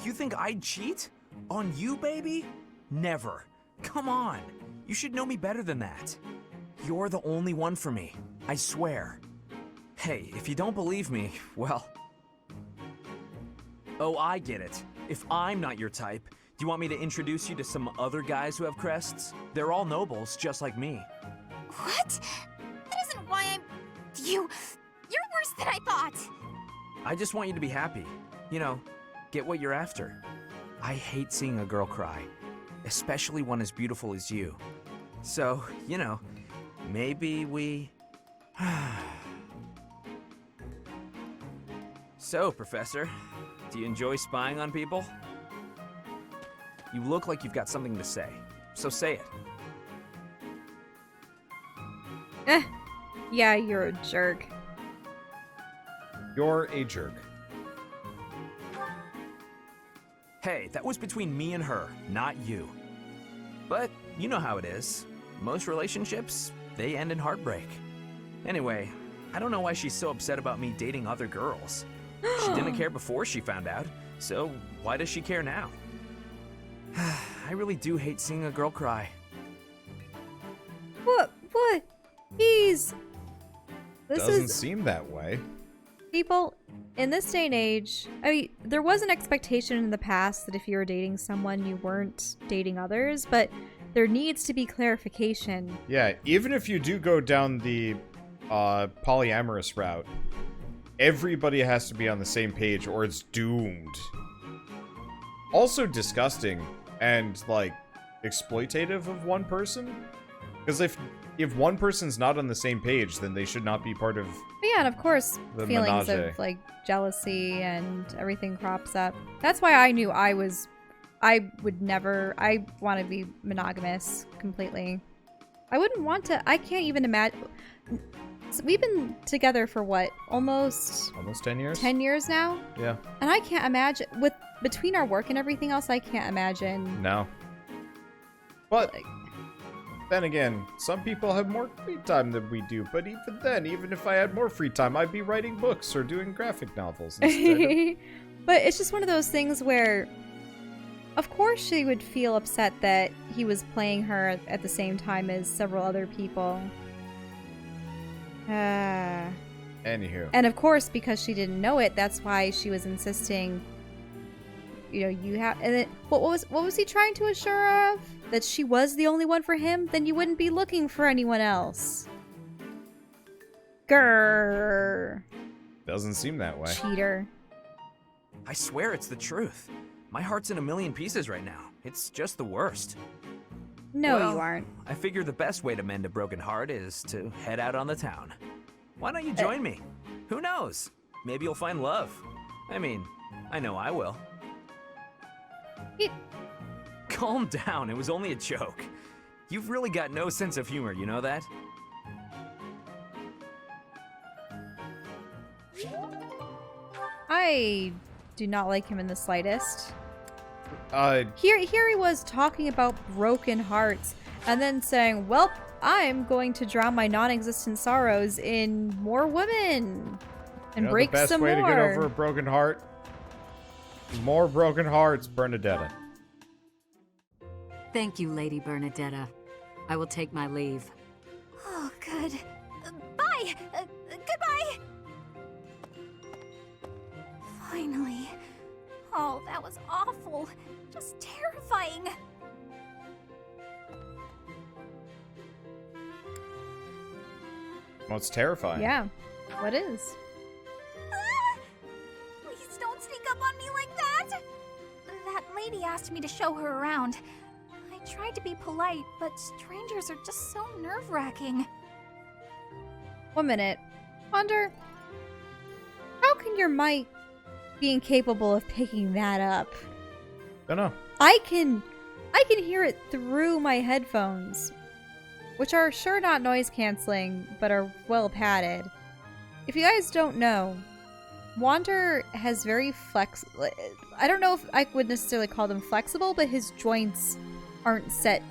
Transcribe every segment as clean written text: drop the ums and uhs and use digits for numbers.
You think I'd cheat? On you, baby? Never. Come on. You should know me better than that. You're the only one for me. I swear. Hey, if you don't believe me, well... Oh, I get it. If I'm not your type, do you want me to introduce you to some other guys who have crests? They're all nobles, just like me. What? That isn't why I'm... You're worse than I thought. I just want you to be happy. You know, get what you're after. I hate seeing a girl cry, especially one as beautiful as you. So, you know, maybe we... So, Professor, do you enjoy spying on people? You look like you've got something to say, so say it. Yeah, you're a jerk. You're a jerk. Hey, that was between me and her, not you. But you know how it is. Most relationships, they end in heartbreak. Anyway, I don't know why she's so upset about me dating other girls. She didn't care before she found out, so why does she care now? I really do hate seeing a girl cry. What? This Doesn't seem that way. People, in this day and age, I mean, there was an expectation in the past that if you were dating someone, you weren't dating others, but there needs to be clarification. Yeah, even if you do go down the polyamorous route, everybody has to be on the same page or it's doomed. Also disgusting and, like, exploitative of one person. Because if one person's not on the same page, then they should not be part of... But yeah, and of course, the feelings menage. of, like, jealousy and everything crops up. That's why I knew I want to be monogamous completely. I wouldn't want to... I can't even imagine... So we've been together for what? Almost 10 years? 10 years now? Yeah. And I can't imagine... Between our work and everything else, I can't imagine... No. But... Like, then again, some people have more free time than we do, but even then, even if I had more free time, I'd be writing books or doing graphic novels instead. But it's just one of those things where, of course she would feel upset that he was playing her at the same time as several other people. Anywho. And of course, because she didn't know it, that's why she was insisting, you know, you have... And then, what was he trying to assure her of? That she was the only one for him? Then you wouldn't be looking for anyone else. Grrr. Doesn't seem that way. Cheater. I swear it's the truth. My heart's in a million pieces right now. It's just the worst. No, Well, you aren't. I figure the best way to mend a broken heart is to head out on the town. Why don't you join me? Who knows? Maybe you'll find love. I mean, I know I will. Calm down, it was only a joke. You've really got no sense of humor, you know that? I do not like him in the slightest. Here Here he was talking about broken hearts and then saying, well, I'm going to drown my non-existent sorrows in more women and break some more. the best way to get over a broken heart? More broken hearts, Bernadetta. Thank you, Lady Bernadetta. I will take my leave. Oh, good. Bye! Goodbye! Finally. Oh, that was awful. Just terrifying. Well, it's terrifying. Yeah, what is? Ah! Please don't sneak up on me like that! That lady asked me to show her around. I tried to be polite, but strangers are just so nerve-wracking. 1 minute. Wander, how can your mic be incapable of picking that up? Don't know. I can hear it through my headphones, which are sure not noise canceling, but are well padded. If you guys don't know, Wander has very I don't know if I would necessarily call them flexible, but his joints aren't set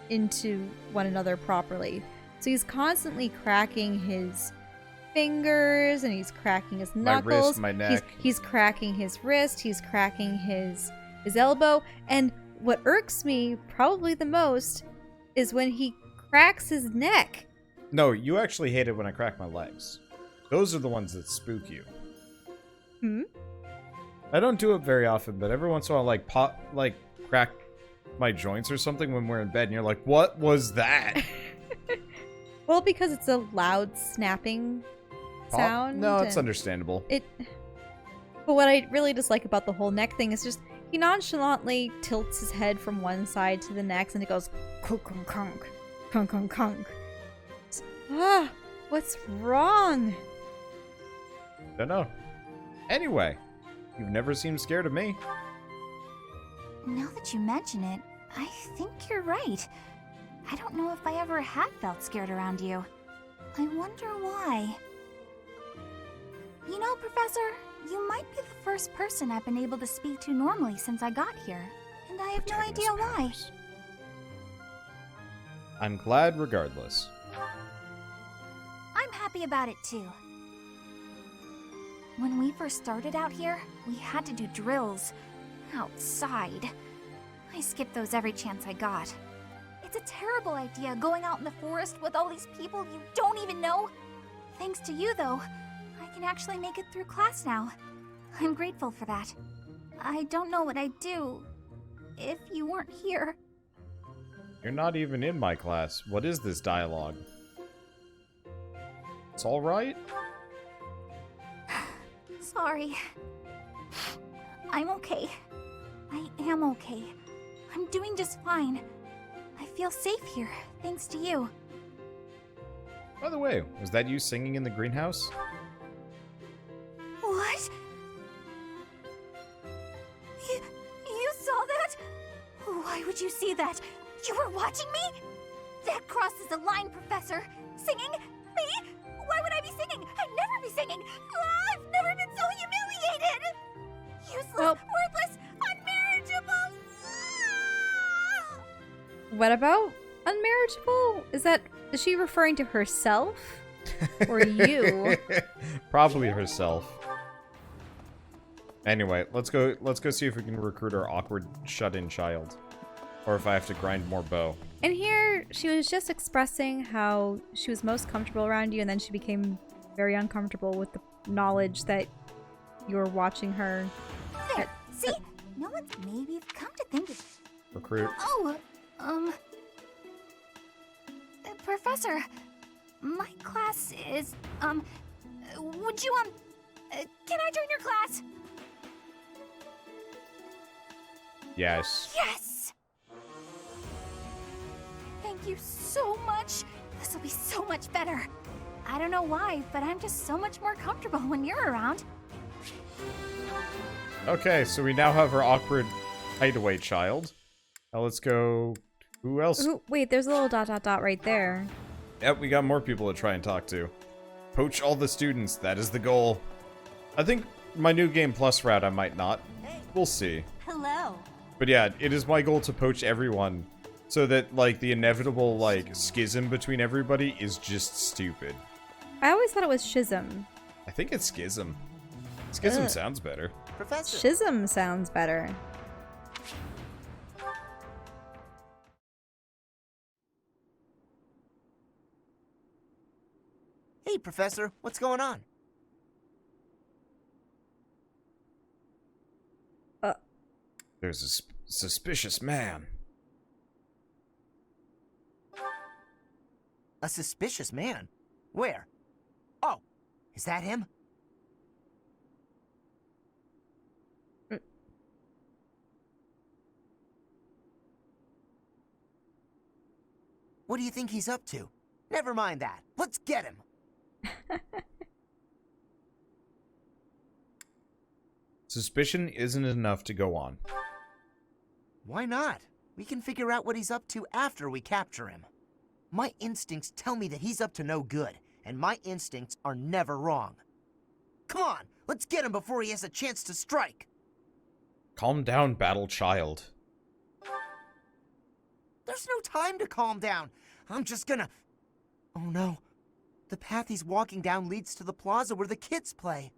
into one another properly. So he's constantly cracking his fingers, and he's cracking his My wrist, knuckles. my neck. He's cracking his wrist. He's cracking his elbow. And what irks me probably the most is when he cracks his neck. No, you actually hate it when I crack my legs. Those are the ones that spook you. Hmm? I don't do it very often, but every once in a while, crack my joints or something when we're in bed, and you're like, what was that? Well, because it's a loud snapping sound. No, it's and understandable. But what I really dislike about the whole neck thing is just he nonchalantly tilts his head from one side to the next, and it goes kunk kunk kunk kunk kunk kunk. Ah, what's wrong? Don't know. Anyway, you've never seemed scared of me. Now that you mention it, I think you're right. I don't know if I ever had felt scared around you. I wonder why. You know, Professor, you might be the first person I've been able to speak to normally since I got here, and I have no idea why. I'm glad regardless. I'm happy about it too. When we first started out here, we had to do drills outside. I skipped those every chance I got. It's a terrible idea going out in the forest with all these people you don't even know. Thanks to you, though, I can actually make it through class now. I'm grateful for that. I don't know what I'd do if you weren't here. You're not even in my class. What is this dialogue? It's alright? Sorry. I'm okay. I am okay. I'm doing just fine. I feel safe here, thanks to you. By the way, was that you singing in the greenhouse? What? You saw that? Why would you see that? You were watching me? That crosses the line, Professor. Singing? Me? Why would I be singing? I'd never be singing. I've never been so humiliated. Useless, Well- worthless, unmarriageable. What about unmarriageable? Is she referring to herself? Or you? Probably herself. Anyway, let's go see if we can recruit our awkward shut-in child. Or if I have to grind more bow. And here, she was just expressing how she was most comfortable around you, and then she became very uncomfortable with the knowledge that you were watching her. There, see? No one's maybe come to think of... Recruit. Oh, Professor, my class is, would you, can I join your class? Yes. Yes! Thank you so much. This will be so much better. I don't know why, but I'm just so much more comfortable when you're around. Okay, so we now have our awkward hideaway child. Now let's go... Who else? Ooh, wait, there's a little dot dot dot right there. Yep, we got more people to try and talk to. Poach all the students, that is the goal. I think my new Game Plus route I might not. We'll see. Hello. But yeah, it is my goal to poach everyone. So that, like, the inevitable, like, schism between everybody is just stupid. I always thought it was schism. I think it's schism. Schism Ugh. sounds better. Professor. Schism sounds better. Hey, Professor, what's going on? There's a suspicious man. A suspicious man? Where? Oh, is that him? What do you think he's up to? Never mind that. Let's get him. Suspicion isn't enough to go on. Why not? We can figure out what he's up to after we capture him. My instincts tell me that he's up to no good, and my instincts are never wrong. Come on, let's get him before he has a chance to strike. Calm down, battle child. There's no time to calm down. I'm just gonna... Oh no. The path he's walking down leads to the plaza where the kids play.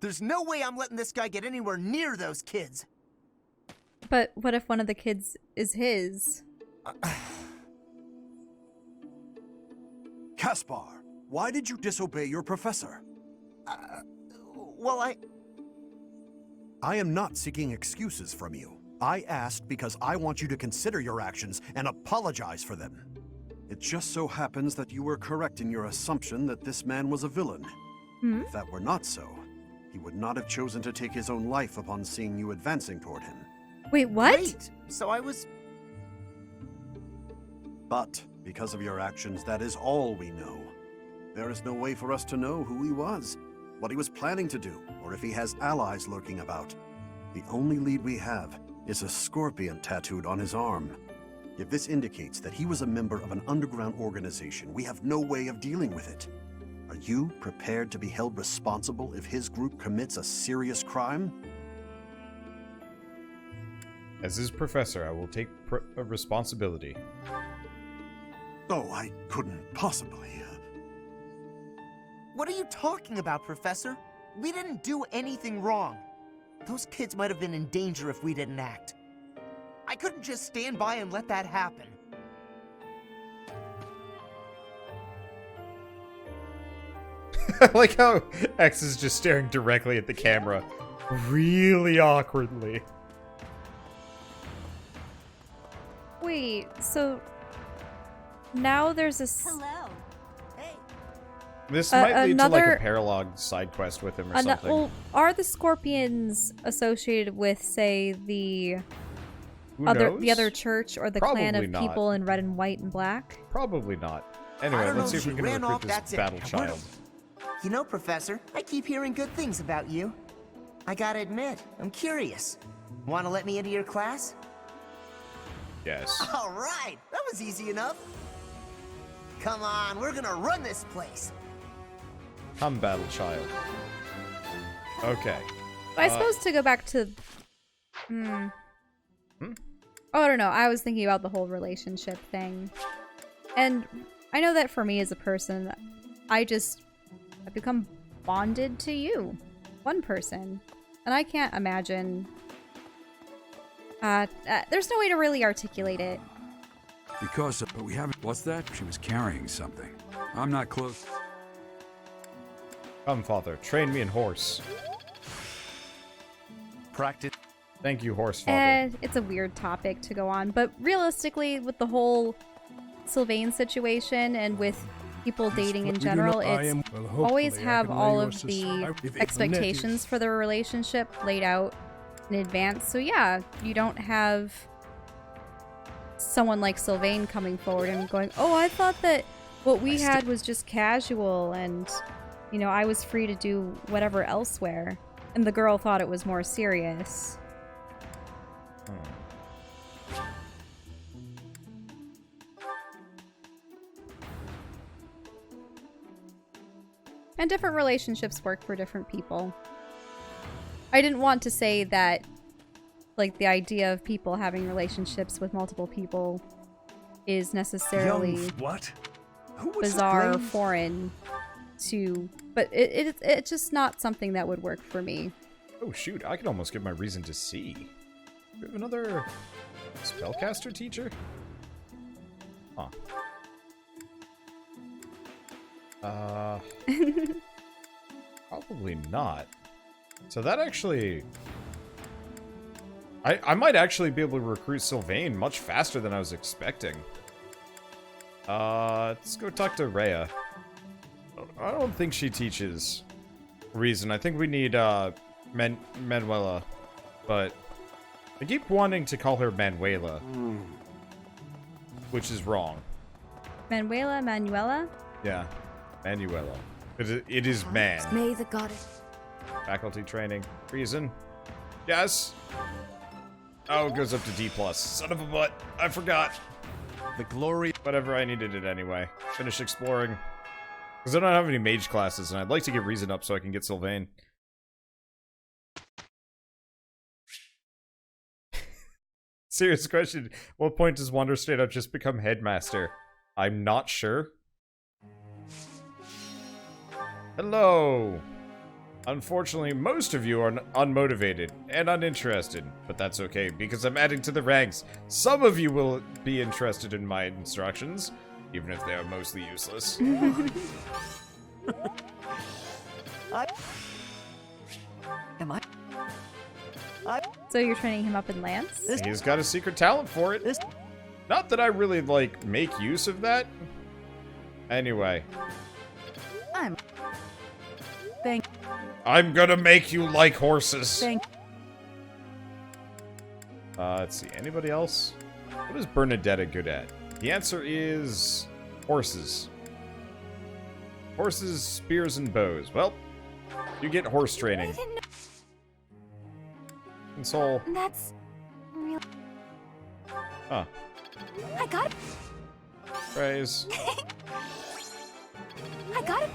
There's no way I'm letting this guy get anywhere near those kids. But what if one of the kids is his? Caspar, why did you disobey your professor? Well, I am not seeking excuses from you. I asked because I want you to consider your actions and apologize for them. It just so happens that you were correct in your assumption that this man was a villain. If that were not so, he would not have chosen to take his own life upon seeing you advancing toward him. Wait, what? Wait, so I was... But, because of your actions, that is all we know. There is no way for us to know who he was, what he was planning to do, or if he has allies lurking about. The only lead we have is a scorpion tattooed on his arm. If this indicates that he was a member of an underground organization, we have no way of dealing with it. Are you prepared to be held responsible if his group commits a serious crime? As his professor, I will take responsibility. Oh, I couldn't possibly. What are you talking about, Professor? We didn't do anything wrong. Those kids might have been in danger if we didn't act. I couldn't just stand by and let that happen. I like how X is just staring directly at the camera, really awkwardly. Wait, so now there's a Hello. Hey. This might lead to like another- a paralog side quest with him or something. well, are the scorpions associated with, say, the Who knows? the other church or the clan Probably of not. people in red and white and black? Probably not. I Anyway, don't let's see know, if we she can ran recruit off, this that's it. battle We're- child. You know, Professor, I keep hearing good things about you. I gotta admit, I'm curious. Want to let me into your class? Yes. All right, that was easy enough. Come on, we're gonna run this place. Come, battle child. Okay. I suppose to go back to... Oh, I don't know. I was thinking about the whole relationship thing. And I know that for me as a person, I've become bonded to you. One person. And I can't imagine... there's no way to really articulate it. But we haven't. What's that? She was carrying something. I'm not close. Come, father. Train me in horse. Practice. Thank you, horse father. It's a weird topic to go on, but realistically, with the whole Sylvain situation and with people dating in general, it's always have all of the expectations for the relationship laid out in advance. So yeah, you don't have someone like Sylvain coming forward and going, oh, I thought that what we had was just casual and, you know, I was free to do whatever elsewhere. And the girl thought it was more serious. And different relationships work for different people. I didn't want to say that, like, the idea of people having relationships with multiple people is necessarily What? bizarre or foreign to... But it's just not something that would work for me. Oh shoot, I could almost give my reason to see. Do we have another spellcaster teacher? Huh. Probably not. So that actually... I might actually be able to recruit Sylvain much faster than I was expecting. Let's go talk to Rhea. I don't think she teaches reason. I think we need, Manuela. But I keep wanting to call her Manuela. Which is wrong. Manuela? Yeah, Manuela. It is man. May the goddess. Faculty training. Reason. Yes. Oh, it goes up to D+. Son of a butt. I forgot. The glory. Whatever, I needed it anyway. Finish exploring. Because I don't have any mage classes, and I'd like to get reason up so I can get Sylvain. Serious question. What point does Wander straight up just become headmaster? I'm not sure. Hello. Unfortunately, most of you are unmotivated and uninterested, but that's okay because I'm adding to the ranks. Some of you will be interested in my instructions, even if they are mostly useless. So you're training him up in Lance? He's got a secret talent for it. Not that I really, like, make use of that. Anyway. I'm gonna make you like horses. Let's see. Anybody else? What is Bernadetta good at? The answer is horses. Horses, spears, and bows. Well, you get horse training. Console. That's real. Huh. I got it. Praise. I got it.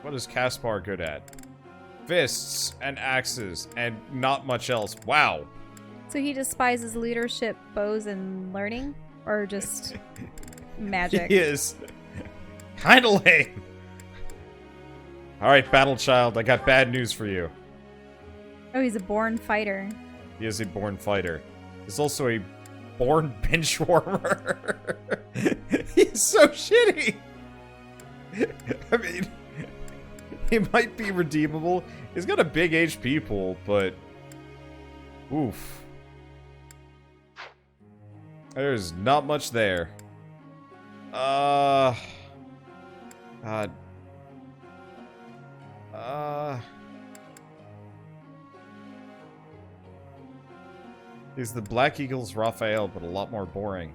What is Caspar good at? Fists and axes and not much else. Wow. So he despises leadership, bows, and learning? Or just magic? He is. Kinda lame. Alright, Battle Child, I got bad news for you. Oh, he's a born fighter. He is a born fighter. He's also a born bench warmer. He's so shitty. I mean, he might be redeemable. He's got a big HP pool, but oof. There's not much there. God. He's the Black Eagles Raphael, but a lot more boring.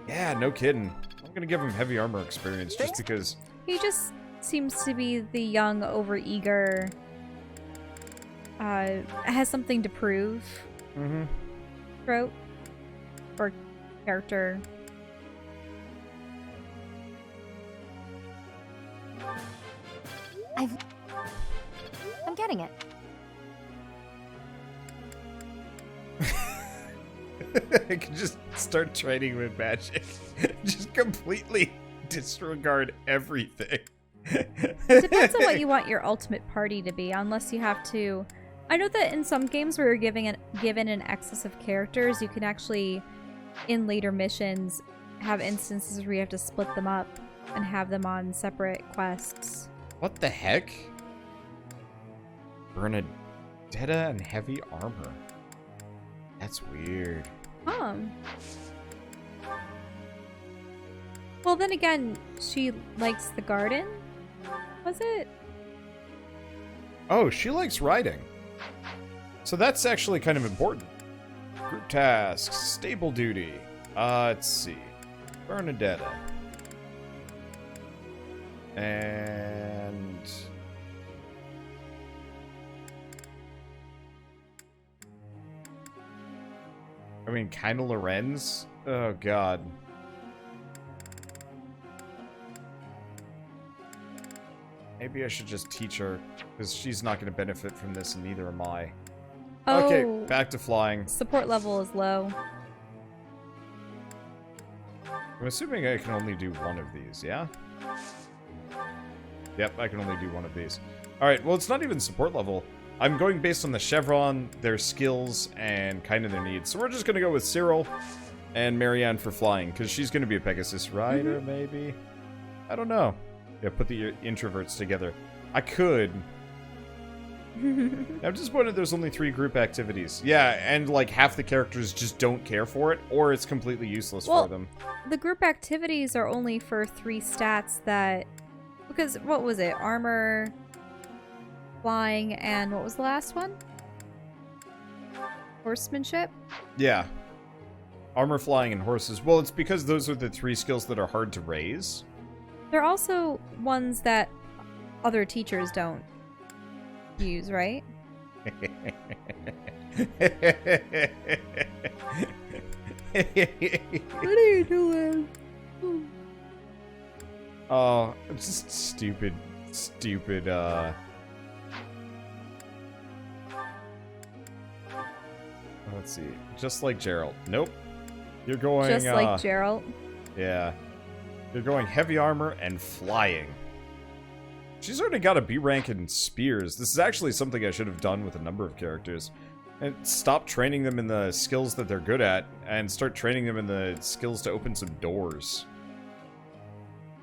Yeah, no kidding. I'm gonna give him heavy armor experience just because. He just seems to be the young, overeager. Has something to prove. Mm-hmm. Trope. Or character. I'm getting it. I could just start training with magic. Just completely disregard everything. It depends on what you want your ultimate party to be, unless you have to... I know that in some games where you're given an excess of characters, you can actually, in later missions, have instances where you have to split them up and have them on separate quests. What the heck? Bernadetta and heavy armor. That's weird. Well, then again, she likes the garden? Was it? Oh, she likes riding. So that's actually kind of important. Group tasks, stable duty. Let's see. Bernadetta. And... I mean, kinda Lorenz? Oh, God. Maybe I should just teach her, because she's not going to benefit from this, and neither am I. Oh, Okay, back to flying. Support level is low. I'm assuming I can only do one of these, yeah? Yep, I can only do one of these. Alright, well, it's not even support level. I'm going based on the chevron, their skills, and kind of their needs. So we're just going to go with Cyril and Marianne for flying, because she's going to be a Pegasus rider, maybe? I don't know. Yeah, put the introverts together. I could. I'm disappointed there's only 3 group activities. Yeah, and like half the characters just don't care for it, or it's completely useless for them. The group activities are only for 3 stats that... Because, what was it? Armor, flying, and what was the last one? Horsemanship? Yeah. Armor, flying, and horses. Well, it's because those are the 3 skills that are hard to raise. They're also ones that other teachers don't use, right? What are you doing? Oh, it's just stupid, let's see. Just like Gerald. Nope. You're going, Just like Gerald. Yeah. You're going heavy armor and flying. She's already got a B rank in spears. This is actually something I should have done with a number of characters. And stop training them in the skills that they're good at, and start training them in the skills to open some doors.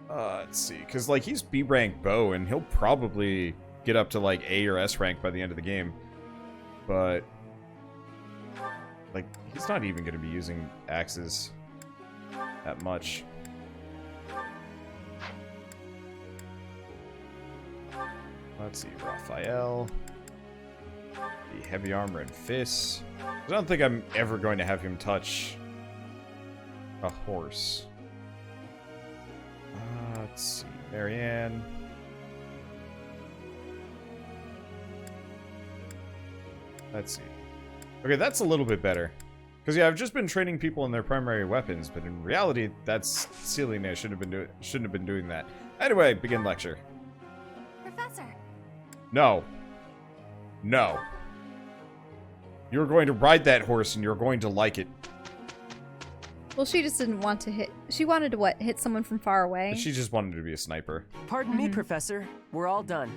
Let's see, because, like, he's B rank bow, and he'll probably get up to, like, A or S rank by the end of the game. But, like, he's not even going to be using axes that much. Let's see, Raphael. The heavy armor and fists. I don't think I'm ever going to have him touch a horse. Let's see, Marianne. Let's see. Okay, that's a little bit better. Because, yeah, I've just been training people in their primary weapons, but in reality, that's silly. I shouldn't have been doing that. Anyway, begin lecture. Professor. No. No. You're going to ride that horse, and you're going to like it. Well, she just didn't want to hit... She wanted to, what, hit someone from far away? She just wanted to be a sniper. Pardon me, Professor. We're all done.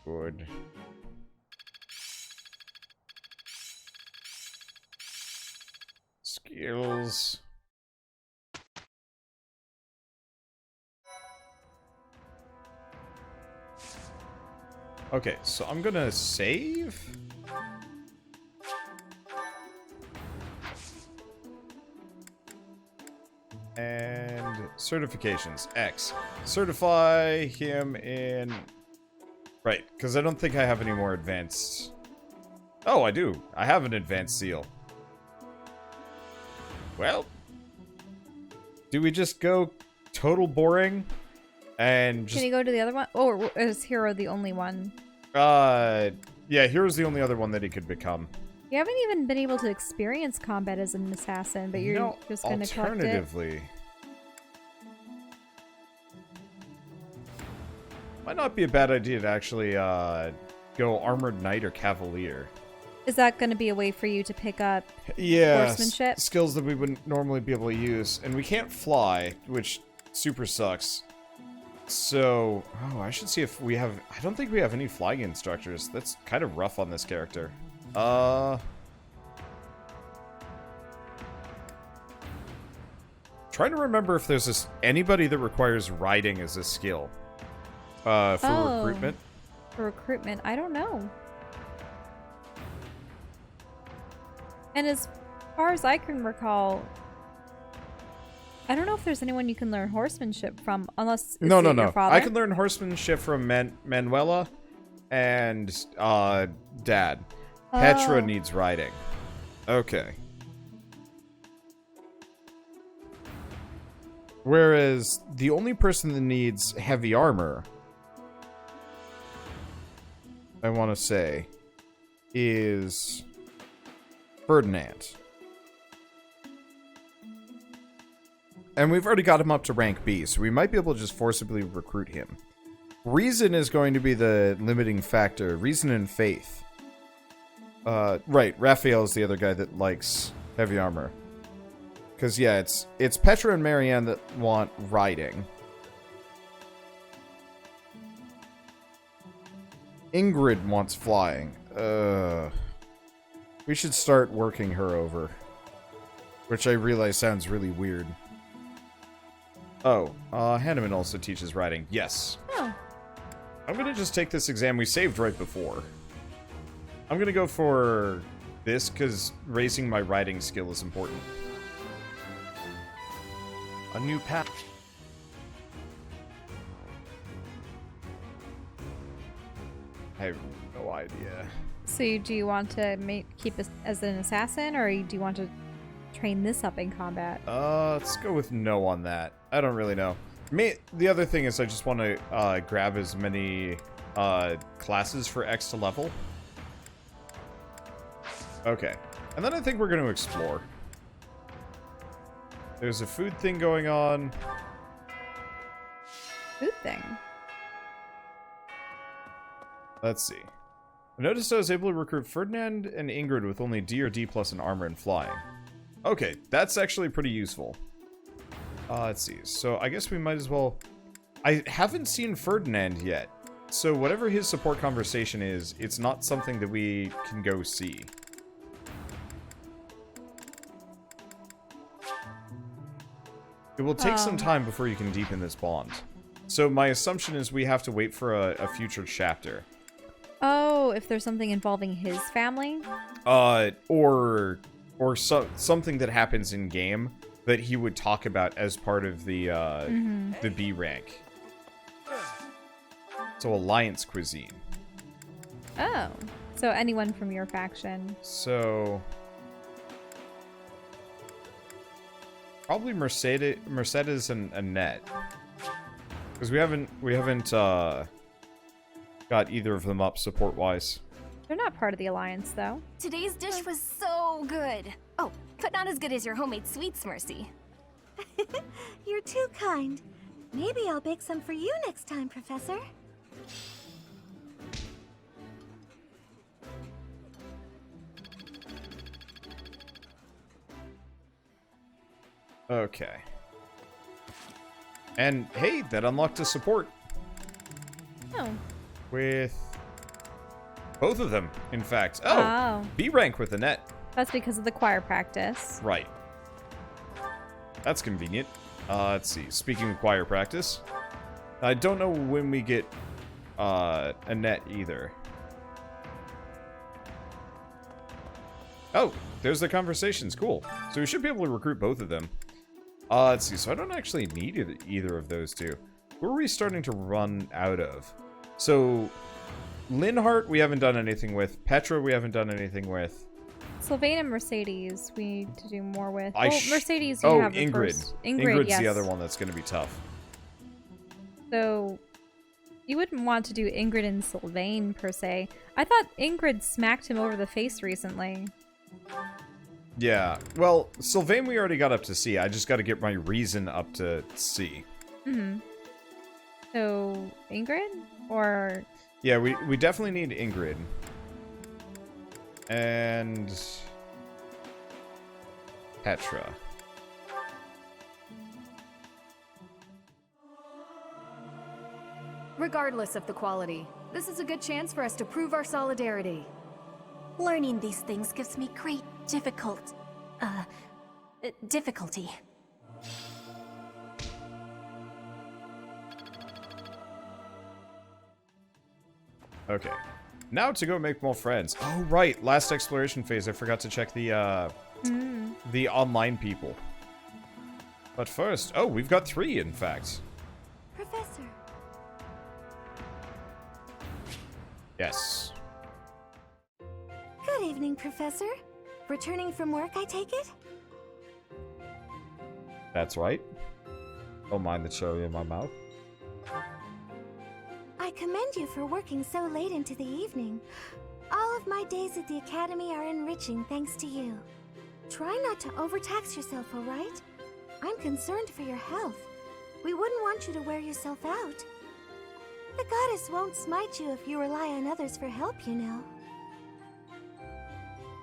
Good. Skills. Okay, so I'm gonna save. And certifications. X. Certify him in... Right, because I don't think I have any more advanced... Oh, I do. I have an advanced seal. Well, do we just go total boring and just... Can you go to the other one? Oh, or is Hero the only one? Yeah, Hero's the only other one that he could become. You haven't even been able to experience combat as an assassin, but you're just going to collect it? Alternatively, might not be a bad idea to actually go Armored Knight or Cavalier. Is that going to be a way for you to pick up horsemanship? Skills that we wouldn't normally be able to use. And we can't fly, which super sucks. So, I should see if we have... I don't think we have any flying instructors. That's kind of rough on this character. Trying to remember if there's anybody that requires riding as a skill. For recruitment. For recruitment, I don't know. And as far as I can recall, I don't know if there's anyone you can learn horsemanship from, unless it's No. your father. I can learn horsemanship from Manuela and Dad. Petra needs riding. Okay. Whereas the only person that needs heavy armor, I want to say, is Ferdinand. And we've already got him up to rank B, so we might be able to just forcibly recruit him. Reason is going to be the limiting factor. Reason and faith. Right, Raphael is the other guy that likes heavy armor. Because, yeah, it's Petra and Marianne that want riding. Ingrid wants flying. We should start working her over. Which I realize sounds really weird. Oh, Hanneman also teaches riding. Yes. Oh. I'm gonna just take this exam we saved right before. I'm gonna go for this, because raising my riding skill is important. A new path. I have no idea. So do you want to keep as an assassin, or do you want to train this up in combat? Let's go with no on that. I don't really know. The other thing is I just want to grab as many classes for X to level. Okay. And then I think we're going to explore. There's a food thing going on. Food thing? Let's see. I noticed I was able to recruit Ferdinand and Ingrid with only D or D plus in armor and flying. Okay, that's actually pretty useful. Let's see. So I guess we might as well I haven't seen Ferdinand yet, so whatever his support conversation is, it's not something that we can go see. It will take some time before you can deepen this bond. So my assumption is we have to wait for a future chapter. Oh, if there's something involving his family? Or something that happens in game that he would talk about as part of the B rank. So Alliance cuisine. Oh. So anyone from your faction. So probably Mercedes and Annette. Because we haven't got either of them up support wise. They're not part of the Alliance though. Today's dish was so good. Oh, but not as good as your homemade sweets, Mercy. You're too kind. Maybe I'll bake some for you next time, Professor. Okay. And hey, that unlocked a support. Oh. With both of them, in fact. Oh. B rank with Annette. That's because of the choir practice. Right. That's convenient. Let's see. Speaking of choir practice, I don't know when we get Annette either. Oh, there's the conversations. Cool. So we should be able to recruit both of them. Let's see. So I don't actually need either of those two. Who are we starting to run out of? So Linhart we haven't done anything with. Petra we haven't done anything with. Sylvain and Mercedes we need to do more with. Mercedes you have the Ingrid. first. Ingrid's yes. the other one that's going to be tough. So you wouldn't want to do Ingrid and Sylvain per se. I thought Ingrid smacked him over the face recently. Yeah, well, Sylvain we already got up to C. I just got to get my reason up to C. Mm-hmm. So, Ingrid? Or... Yeah, we definitely need Ingrid. And... Petra. Regardless of the quality, this is a good chance for us to prove our solidarity. Learning these things gives me great difficulty. Okay. Now to go make more friends. Oh, right. Last exploration phase. I forgot to check the online people. But first... Oh, we've got 3, in fact. Professor. Yes. Good evening, Professor. Returning from work, I take it? That's right. Don't mind the cherry in my mouth. I commend you for working so late into the evening. All of my days at the Academy are enriching thanks to you. Try not to overtax yourself, all right? I'm concerned for your health. We wouldn't want you to wear yourself out. The goddess won't smite you if you rely on others for help, you know.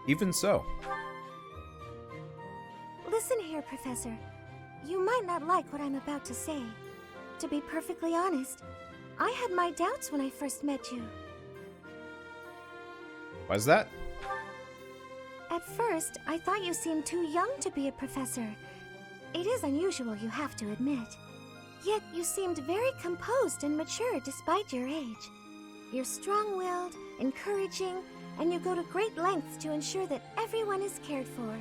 Even so. Listen here, Professor. You might not like what I'm about to say. To be perfectly honest, I had my doubts when I first met you. Why's that? At first, I thought you seemed too young to be a professor. It is unusual, you have to admit. Yet you seemed very composed and mature despite your age. You're strong-willed, encouraging, and you go to great lengths to ensure that everyone is cared for.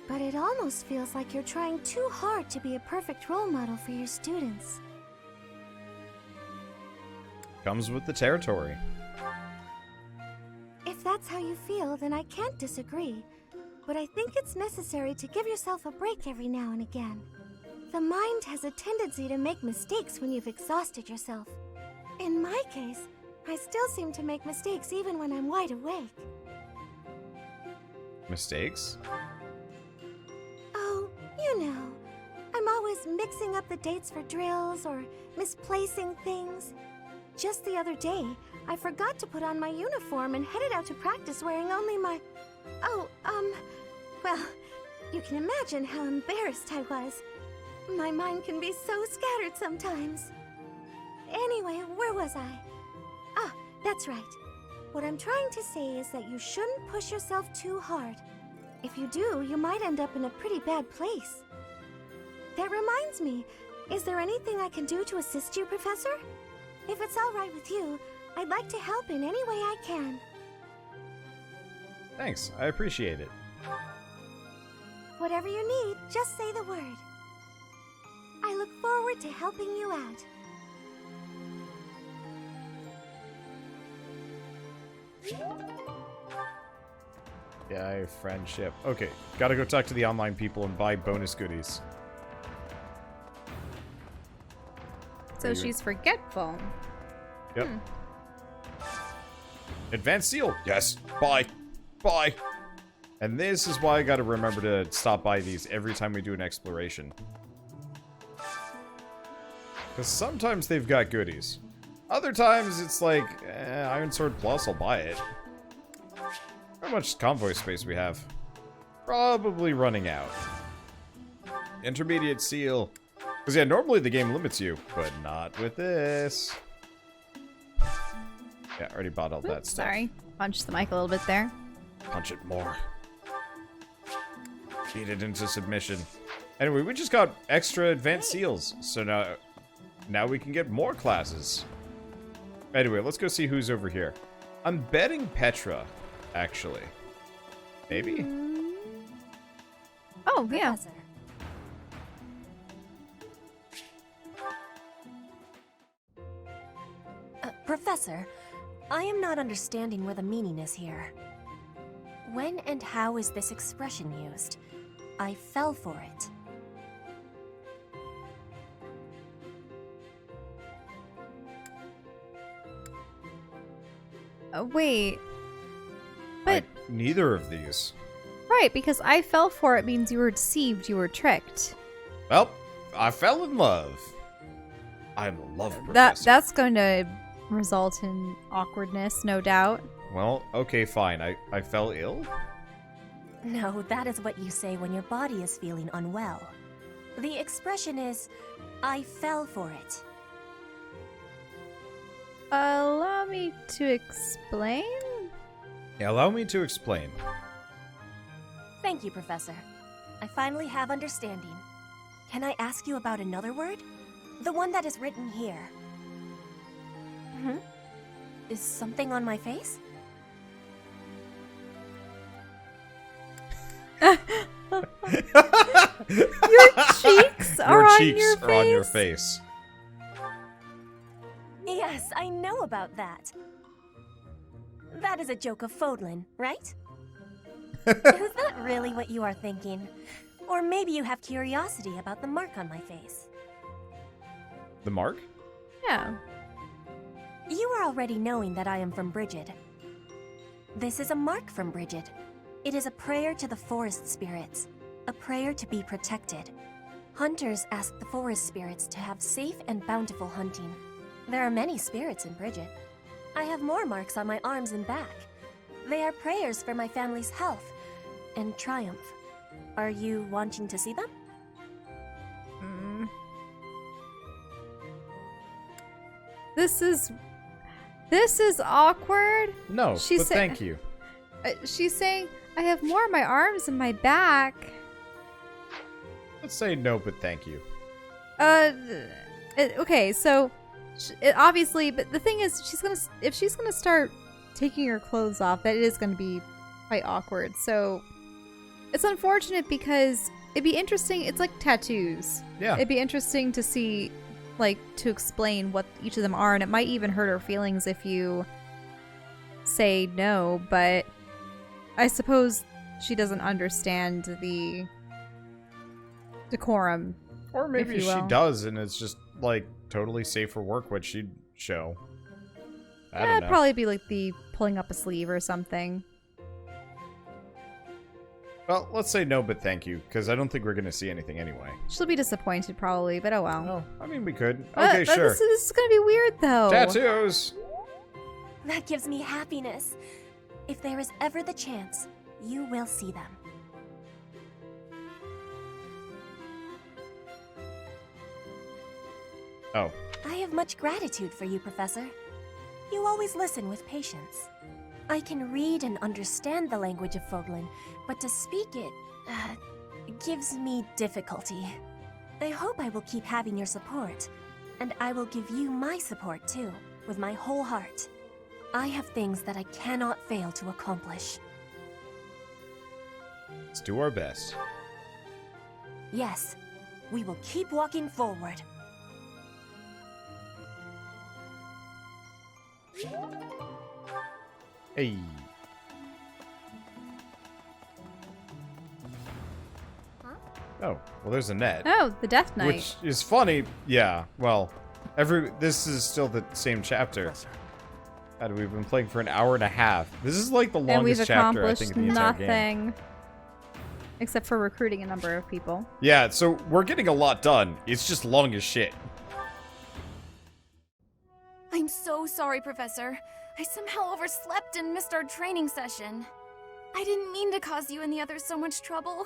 But it almost feels like you're trying too hard to be a perfect role model for your students. Comes with the territory. If that's how you feel, then I can't disagree. But I think it's necessary to give yourself a break every now and again. The mind has a tendency to make mistakes when you've exhausted yourself. In my case, I still seem to make mistakes even when I'm wide awake. Mistakes? Oh, you know. I'm always mixing up the dates for drills or misplacing things. Just the other day, I forgot to put on my uniform and headed out to practice wearing only my... well, you can imagine how embarrassed I was. My mind can be so scattered sometimes. Anyway, where was I? Ah, that's right. What I'm trying to say is that you shouldn't push yourself too hard. If you do, you might end up in a pretty bad place. That reminds me, is there anything I can do to assist you, Professor? If it's all right with you, I'd like to help in any way I can. Thanks, I appreciate it. Whatever you need, just say the word. I look forward to helping you out. Yeah, friendship. Okay, gotta go talk to the online people and buy bonus goodies. So she's forgetful. Yep. Advanced seal. Yes. Bye. Bye. And this is why I gotta remember to stop by these every time we do an exploration. Because sometimes they've got goodies. Other times it's like, Iron Sword Plus, I'll buy it. How much convoy space we have? Probably running out. Intermediate seal. Because yeah, normally the game limits you, but not with this. Yeah, already bought all that stuff. Sorry. Punched the mic a little bit there. Punch it more. Beat it into submission. Anyway, we just got extra advanced seals, so now we can get more classes. Anyway, let's go see who's over here. I'm betting Petra, actually. Maybe? Oh, yeah. Professor. Professor, I am not understanding where the meaning is here. When and how is this expression used? I fell for it. Wait. But... neither of these. Right, because I fell for it means you were deceived, you were tricked. Well, I fell in love. I'm a love professor. That's going to result in awkwardness, no doubt. Well, okay, fine. I fell ill? No, that is what you say when your body is feeling unwell. The expression is, I fell for it. Allow me to explain? Yeah, allow me to explain. Thank you, Professor. I finally have understanding. Can I ask you about another word? The one that is written here. Is something on my face? Your cheeks are on your face. Yes, I know about that. That is a joke of Fódlan, right? Is that really what you are thinking? Or maybe you have curiosity about the mark on my face. The mark? Yeah. You are already knowing that I am from Brigid. This is a mark from Brigid. It is a prayer to the forest spirits, a prayer to be protected. Hunters ask the forest spirits to have safe and bountiful hunting. There are many spirits in Brigid. I have more marks on my arms and back. They are prayers for my family's health and triumph. Are you wanting to see them? This is awkward. No, but thank you. She's saying, I have more on my arms and my back. Let's say no, but thank you. Okay, so obviously, but the thing is, if she's gonna start taking her clothes off, that is gonna be quite awkward. So it's unfortunate because it'd be interesting. It's like tattoos. Yeah. It'd be interesting to see, like, to explain what each of them are, and it might even hurt her feelings if you say no, but I suppose she doesn't understand the decorum. Or maybe she does, and it's just, like, totally safe for work what she'd show. I don't know. It'd probably be like the pulling up a sleeve or something. Well, let's say no, but thank you, because I don't think we're going to see anything anyway. She'll be disappointed probably, but oh well. Oh, I mean, we could. Okay, sure. This is gonna be weird though. Tattoos! That gives me happiness. If there is ever the chance, you will see them. Oh, I have much gratitude for you, Professor. You always listen with patience. I can read and understand the language of Fódlan, but to speak it, gives me difficulty. I hope I will keep having your support, and I will give you my support too, with my whole heart. I have things that I cannot fail to accomplish. Let's do our best. Yes, we will keep walking forward. Hey. Oh, well, there's a net. Oh, the Death Knight. Which is funny. Yeah, well, this is still the same chapter. God, we've been playing for an hour and a half. This is like the longest chapter, I think, in the entire game. Nothing. Except for recruiting a number of people. Yeah, so we're getting a lot done. It's just long as shit. I'm so sorry, Professor. I somehow overslept and missed our training session. I didn't mean to cause you and the others so much trouble.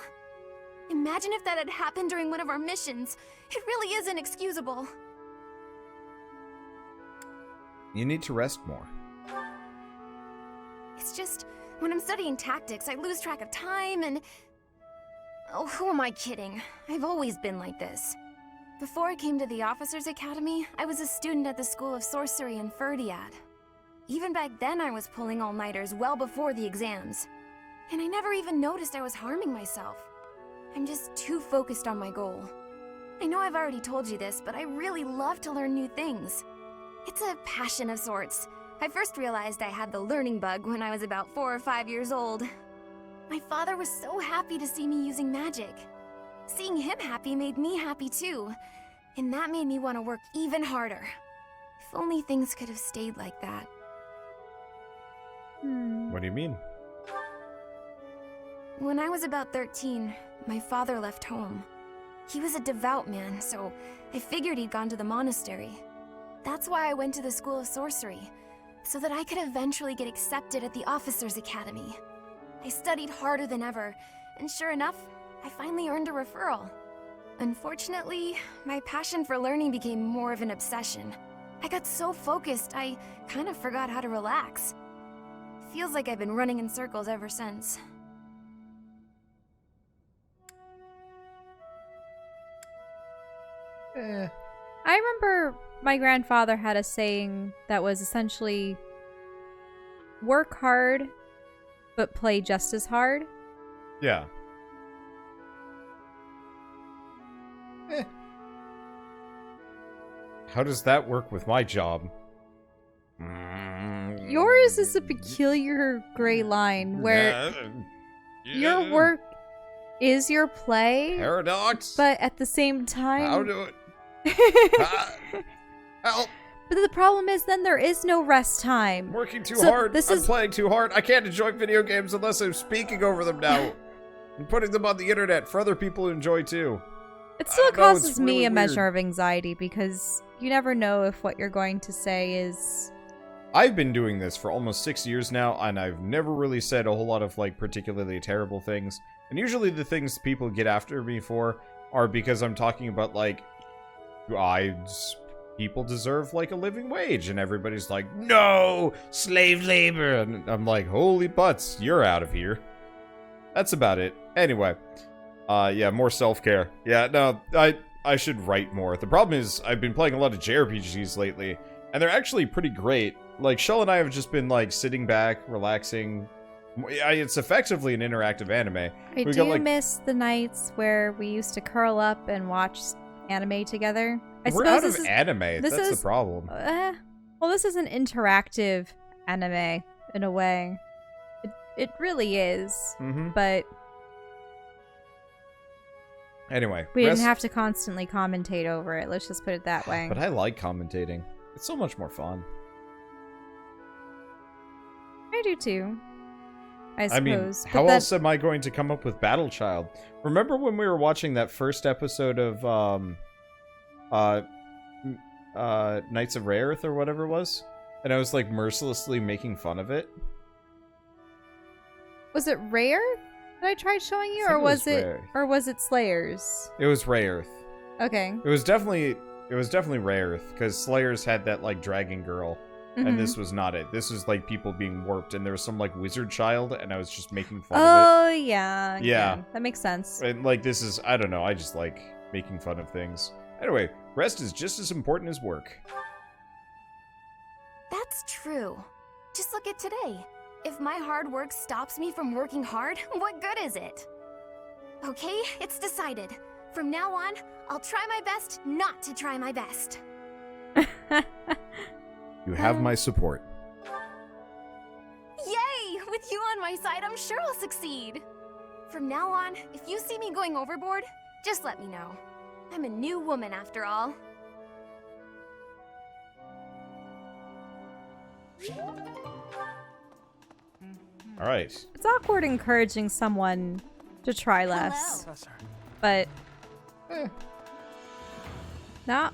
Imagine if that had happened during one of our missions. It really is inexcusable. You need to rest more. It's just, when I'm studying tactics, I lose track of time and... Oh, who am I kidding? I've always been like this. Before I came to the Officers' Academy, I was a student at the School of Sorcery in Ferdiad. Even back then, I was pulling all-nighters well before the exams. And I never even noticed I was harming myself. I'm just too focused on my goal. I know I've already told you this, but I really love to learn new things. It's a passion of sorts. I first realized I had the learning bug when I was about 4 or 5 years old. My father was so happy to see me using magic. Seeing him happy made me happy too, and that made me want to work even harder. If only things could have stayed like that. What do you mean? When I was about 13, my father left home. He was a devout man, so I figured he'd gone to the monastery. That's why I went to the School of Sorcery, so that I could eventually get accepted at the Officers' Academy. I studied harder than ever, and sure enough, I finally earned a referral. Unfortunately, my passion for learning became more of an obsession. I got so focused, I kind of forgot how to relax. Feels like I've been running in circles ever since. I remember my grandfather had a saying that was essentially, work hard, but play just as hard. Yeah. How does that work with my job? Yours is a peculiar gray line where your work is your play. Paradox? But at the same time... How do it? Help! But the problem is then there is no rest time. I'm working too hard. I'm playing too hard. I can't enjoy video games unless I'm speaking over them now. I'm putting them on the internet for other people to enjoy too. It still causes me really a measure weird. of anxiety because you never know if what you're going to say is... I've been doing this for almost 6 years now, and I've never really said a whole lot of, like, particularly terrible things. And usually the things people get after me for are because I'm talking about, like, people deserve, like, a living wage. And everybody's like, no, slave labor. And I'm like, holy butts, you're out of here. That's about it. Anyway, yeah, more self-care. Yeah, no, I should write more. The problem is I've been playing a lot of JRPGs lately, and they're actually pretty great. Like, Shell and I have just been, like, sitting back, relaxing. It's effectively an interactive anime. I do miss the nights where we used to curl up and watch anime together. We're out of anime. That's the problem. Well, this is an interactive anime, in a way. It really is. But... Anyway. We didn't have to constantly commentate over it. Let's just put it that way. But I like commentating. It's so much more fun. I do too. I suppose. I mean, how else am I going to come up with Battle Child? Remember when we were watching that first episode of Knights of Rayearth or whatever it was? And I was like mercilessly making fun of it? Was it Rayearth that I tried showing you, or was it Slayers? It was Rayearth. Okay. It was definitely It was definitely Rayearth, because Slayers had that, like, dragon girl, and this was not it. This was, like, people being warped, and there was some, like, wizard child, and I was just making fun of it. Oh, yeah. Yeah. That makes sense. And, like, this is, I don't know, I just like making fun of things. Anyway, rest is just as important as work. That's true. Just look at today. If my hard work stops me from working hard, what good is it? Okay, it's decided. From now on, I'll try my best not to try my best. You have my support. Yay! With you on my side, I'm sure I'll succeed. From now on, if you see me going overboard, just let me know. I'm a new woman after all. Alright. It's awkward encouraging someone to try less. But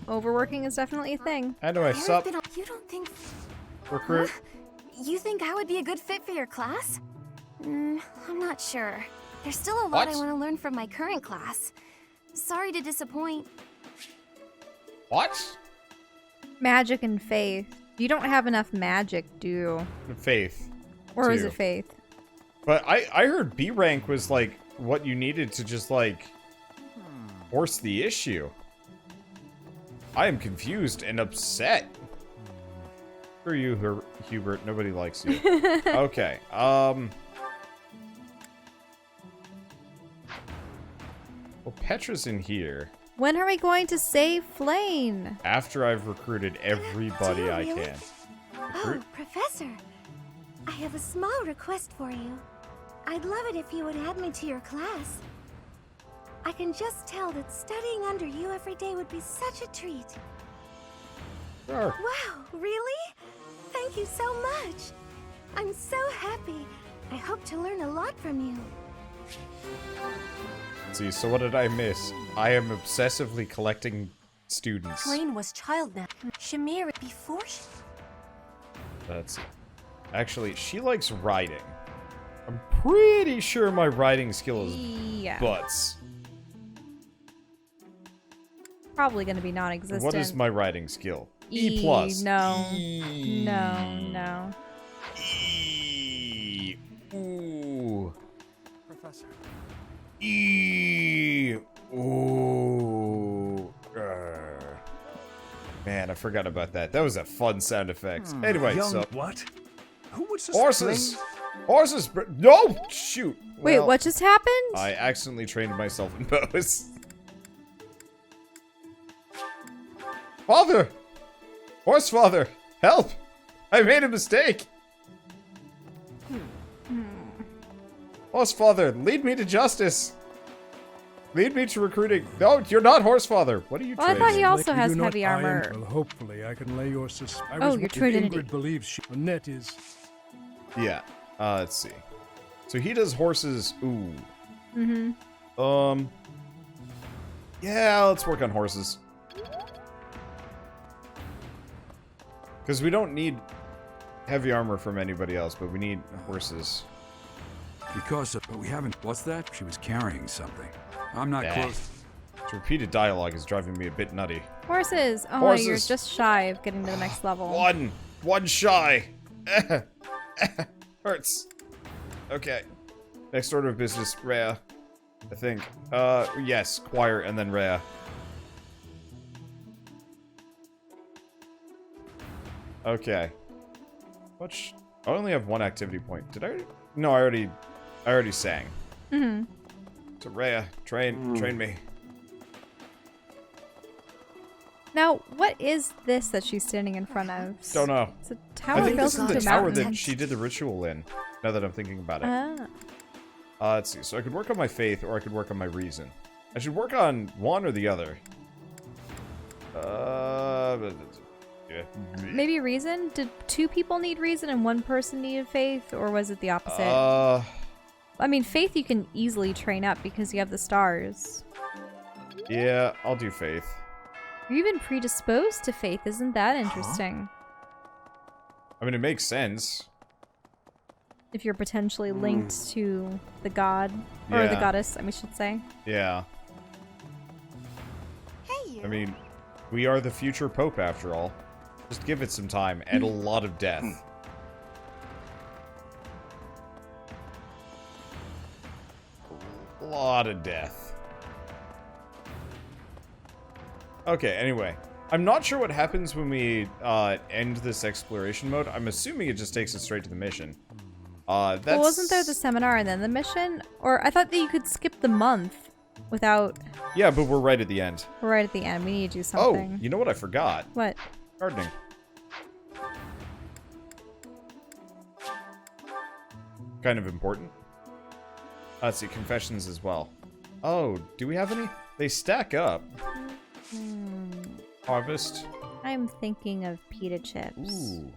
overworking is definitely a thing. Anyway, sup? You don't think... Recruit? You think I would be a good fit for your class? I'm not sure. There's still a lot I want to learn from my current class. Sorry to disappoint. What? Magic and faith. You don't have enough magic, do you? Faith. Or is it faith? But I heard B rank was, like, what you needed to just, like, force the issue. I am confused and upset. Screw you, Hubert. Nobody likes you. Okay, Well, Petra's in here. When are we going to save Flane? After I've recruited everybody I really? can. Oh, Professor. I have a small request for you. I'd love it if you would add me to your class. I can just tell that studying under you every day would be such a treat. Sure. Wow, really? Thank you so much. I'm so happy. I hope to learn a lot from you. Let's see, so what did I miss? I am obsessively collecting students. Flane was child now. Shamir before she... Let's see. Actually, she likes riding. I'm pretty sure my riding skill is butts. Probably going to be non-existent. What is my riding skill? E+. No. E. No. E. Ooh. Professor. E. Ooh. Man, I forgot about that. That was a fun sound effect. Anyway, so... What? Who would Horses! Horses! No! Shoot! Wait, Well, what just happened? I accidentally trained myself in bows. Father! Horse father! Help! I made a mistake! Horse father, lead me to justice! Lead me to recruiting. No, you're not horse father. What are you Well, I thought he trading? also has heavy armor. Well, hopefully I can lay your suspicion. Oh, your Trinity. Ingrid believes she... Annette is... Yeah. Let's see. So he does horses. Ooh. Mm-hmm. Yeah, let's work on horses. Because we don't need heavy armor from anybody else, but we need horses. Because of... But we haven't... What's that? She was carrying something. I'm not close. This repeated dialogue is driving me a bit nutty. Horses. Oh, Horses. you're just shy of getting to the next level. One shy. Hurts. Okay. Next order of business, Rhea. I think. Yes, choir and then Rhea. Okay. I only have one activity point. Did I? No, I already sang. Mm-hmm. So Rhea, train me. Now, what is this that she's standing in front of? Don't know. It's a tower I think built this is into the a tower mountain. that she did the ritual in. Now that I'm thinking about it. Ah. Let's see. So I could work on my faith, or I could work on my reason. I should work on one or the other. Yeah. Maybe reason? Did 2 people need reason and 1 person needed faith, or was it the opposite? I mean, faith you can easily train up because you have the stars. Yeah, I'll do faith. You're even predisposed to faith. Isn't that interesting? I mean, it makes sense. If you're potentially linked to the god, or the Yeah. goddess, I should say. Yeah. Hey, you. I mean, We are the future Pope, after all. Just give it some time and a lot of death. A lot of death. Okay, anyway. I'm not sure what happens when we end this exploration mode. I'm assuming it just takes us straight to the mission. That's... Well, wasn't there the seminar and then the mission? Or I thought that you could skip the month without... Yeah, but we're right at the end. We're right at the end. We need to do something. Oh, you know what I forgot? What? Gardening. Kind of important. Let's see, confessions as well. Oh, do we have any? They stack up. Harvest. I'm thinking of pita chips. Ooh,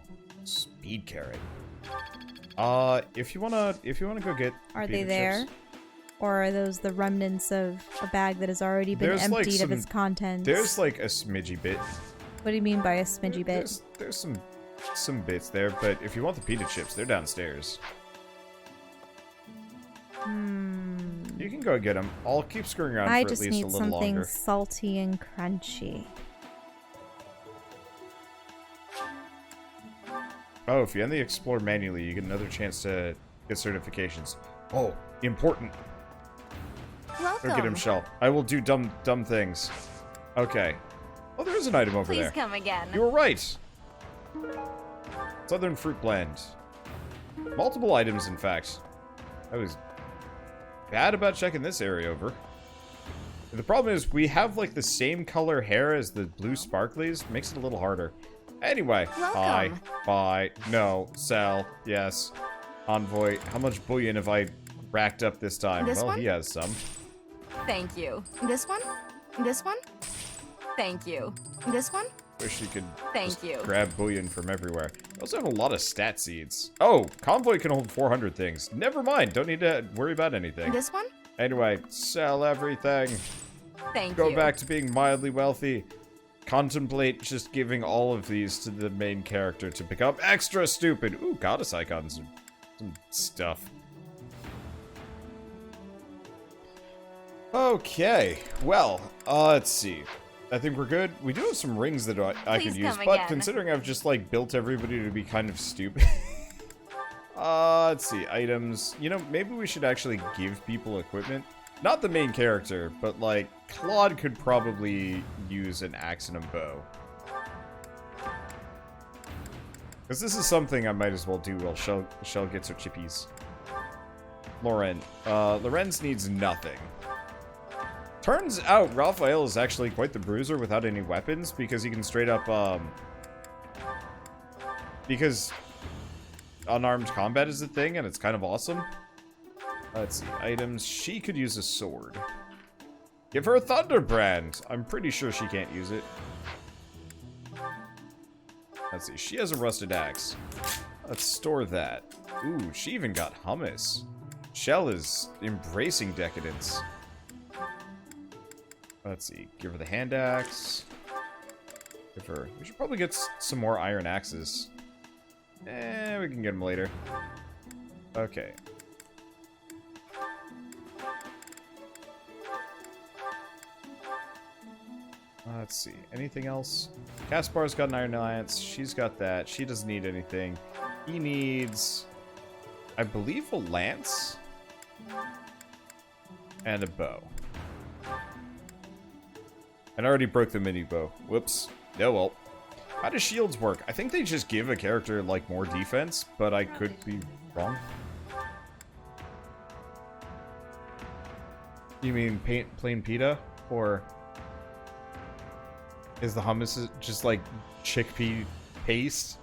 speed carrot. If you wanna go get. Are they pita there? chips. Or are those the remnants of a bag that has already been emptied of its contents? There's like a smidgy bit. What do you mean by a smidgy bit? There's some bits there, but if you want the pita chips, they're downstairs. You can go get them. I'll keep screwing around for at least a little longer. I just need something salty and crunchy. Oh, if you end the explore manually, you get another chance to get certifications. Oh, important. Welcome. Go get him, Shell. I will do dumb things. Okay. Oh, there is an item over there. Please come again. You were right. Southern fruit blend. Multiple items, in fact. I was bad about checking this area over. The problem is we have like the same color hair as the blue sparklies. Makes it a little harder. Anyway. Welcome. Buy. No. Sell. Yes. Envoy. How much bullion have I racked up this time? This well, one? he has some. Thank you. This one? This one? Thank you. This one? Wish you could Thank you. grab bullion from everywhere. We also have a lot of stat seeds. Oh, convoy can hold 400 things. Never mind. Don't need to worry about anything. This one? Anyway, sell everything. Thank Go you. back to being mildly wealthy. Contemplate just giving all of these to the main character to become extra stupid. Ooh, goddess icons and some stuff. Okay, well, let's see. I think we're good. We do have some rings that I could use, but considering I've just, like, built everybody to be kind of stupid. Let's see, items. You know, maybe we should actually give people equipment. Not the main character, but, like, Claude could probably use an axe and a bow. Because this is something I might as well do while Shell gets her chippies. Lorenz needs nothing. Turns out Raphael is actually quite the bruiser without any weapons, because he can straight up, because unarmed combat is a thing, and it's kind of awesome. Let's see, items. She could use a sword. Give her a Thunderbrand! I'm pretty sure she can't use it. Let's see, she has a rusted axe. Let's store that. Ooh, she even got hummus. Shell is embracing decadence. Let's see, give her the hand axe. Give her... We should probably get some more iron axes. We can get them later. Okay. Let's see, anything else? Caspar's got an iron lance, she's got that, she doesn't need anything. He needs... I believe a lance? And a bow. And I already broke the mini bow. Whoops. Oh well. How do shields work? I think they just give a character, like, more defense, but I could be wrong. You mean plain pita? Or is the hummus just, like, chickpea paste?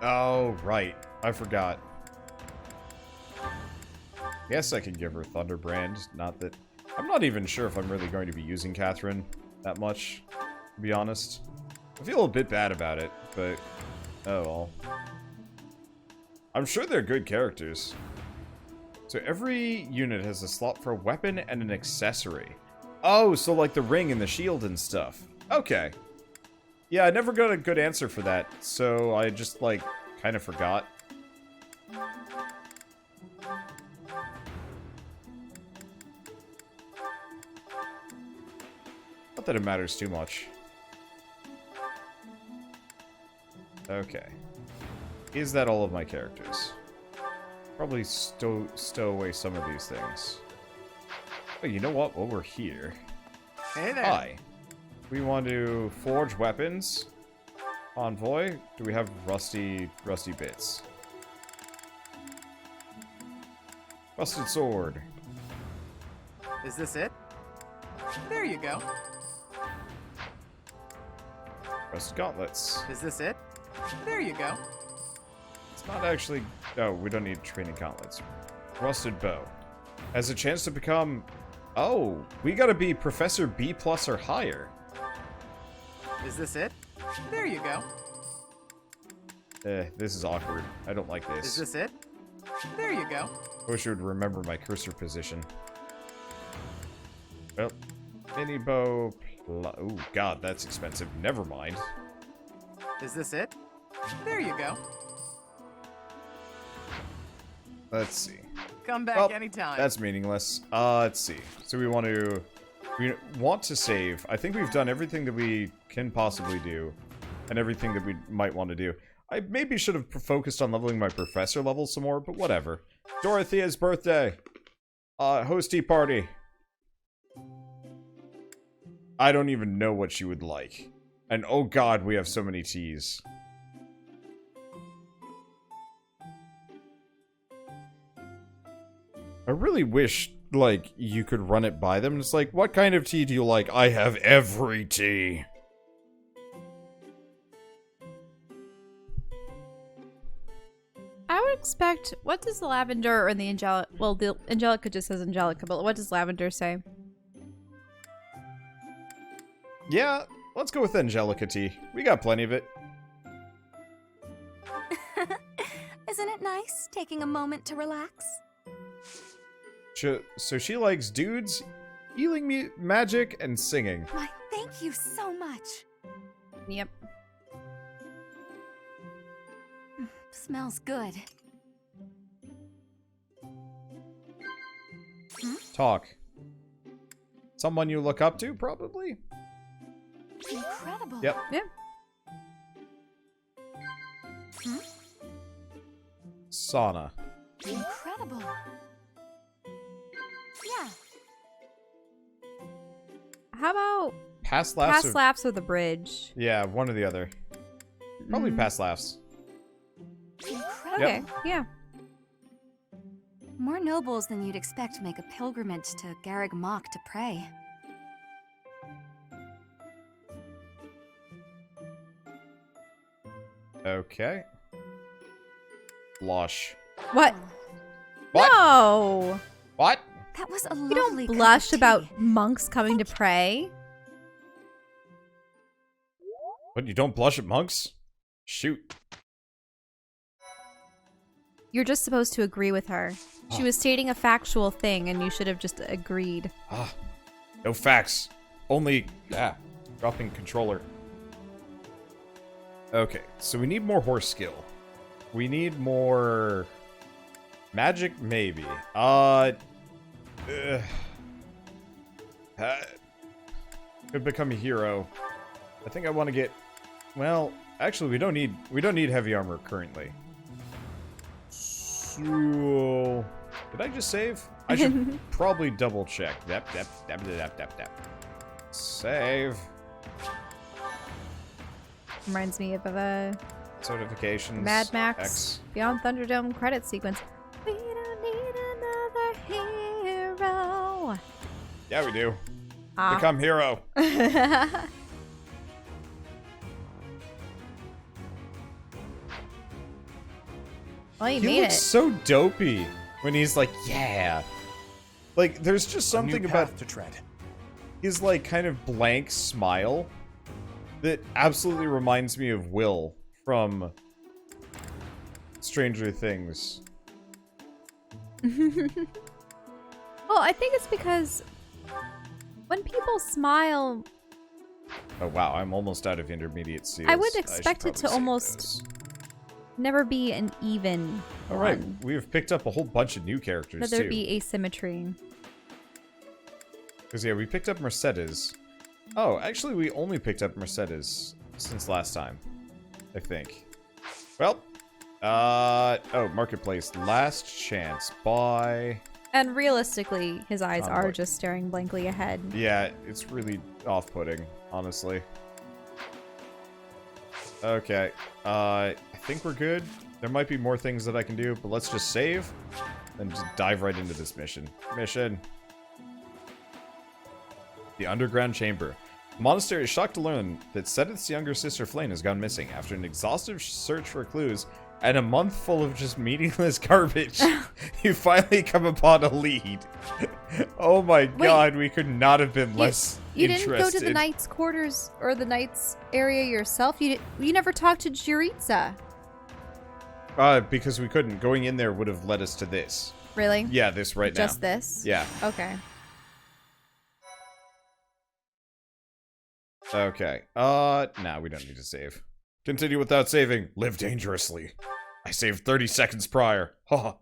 Oh, right. I forgot. Guess I can give her Thunderbrand. Not that... I'm not even sure if I'm really going to be using Catherine that much, to be honest. I feel a bit bad about it, but... oh well. I'm sure they're good characters. So every unit has a slot for a weapon and an accessory. Oh, so like the ring and the shield and stuff. Okay. Yeah, I never got a good answer for that, so I just, like, kind of forgot. Not that it matters too much. Okay. Is that all of my characters? Probably stow away some of these things. Oh, you know what? While we're here... Hey there. Hi. We want to forge weapons. Envoy. Do we have rusty bits? Rusted sword. Is this it? There you go. Rusted gauntlets. Is this it? There you go. It's not actually... Oh, we don't need training gauntlets. Rusted bow. Has a chance to become... Oh, we gotta be Professor B+ or higher. Is this it? There you go. This is awkward. I don't like this. Is this it? There you go. I wish I would remember my cursor position. Well, mini bow... Oh, God, that's expensive. Never mind. Is this it? There you go. Let's see. Come back Well, anytime. that's meaningless. Let's see. So we want to save. I think we've done everything that we can possibly do, and everything that we might want to do. I maybe should have focused on leveling my professor level some more, but whatever. Dorothea's birthday. Host tea party. I don't even know what she would like. And oh god, we have so many teas. I really wish, like, you could run it by them. It's like, what kind of tea do you like? I have every tea. I would expect... What does the lavender or the angelica... Well, the angelica just says angelica, but what does lavender say? Yeah, let's go with angelica tea. We got plenty of it. Isn't it nice taking a moment to relax? So she likes dudes, healing magic, and singing. Why, thank you so much. Yep. Smells good. Talk. Someone you look up to, probably? Incredible. Yep. Yeah. Sauna. Incredible. Yeah. How about Past laughs. past laughs or the bridge? Yeah, one or the other. Probably past laughs. Incredible. Okay, yeah. More nobles than you'd expect make a pilgrimage to Garreg Mach to pray. Okay. Blush. What? What? No! What? That was a You lovely don't blush cup of about tea. monks coming to pray. What, you don't blush at monks? Shoot. You're just supposed to agree with her. She was stating a factual thing, and you should have just agreed. No facts. Only... dropping controller. Okay, so we need more horse skill. We need more... magic, maybe. Could become a hero. I think I want to get... Well, actually, we don't need heavy armor currently. So... Did I just save? I should probably double check. Save. Reminds me of a Certifications. Mad Max X. Beyond Thunderdome credit sequence. We don't need another hero. Yeah, we do. Become hero. Well, you He made looks it. so dopey when he's like, yeah. Like, there's just something about to tread. his, like, kind of blank smile that absolutely reminds me of Will from Stranger Things. Well, I think it's because when people smile, Oh, wow, I'm almost out of intermediate seals. I would should expect it to probably save almost those. never be an even Alright, one. we've picked up a whole bunch of new characters, That too. there'd be asymmetry. Because, yeah, we picked up Mercedes. Oh, actually, we only picked up Mercedes since last time, I think. Well, oh, Marketplace, last chance, buy... And realistically, his eyes are Convoy. just staring blankly ahead. Yeah, it's really off-putting, honestly. Okay, I think we're good. There might be more things that I can do, but let's just save and just dive right into this mission. The Underground Chamber. The monastery is shocked to learn that Sedith's younger sister Flame has gone missing. After an exhaustive search for clues and a month full of just meaningless garbage, you finally come upon a lead. Oh my god, we could not have been less You interested. didn't go to the knight's quarters or the knight's area yourself? You never talked to Jiritsa. Because we couldn't. Going in there would have led us to this. Really? Yeah, this right now. Just this? Yeah. Okay. Okay. Nah, we don't need to save. Continue without saving. Live dangerously. I saved 30 seconds prior. Haha.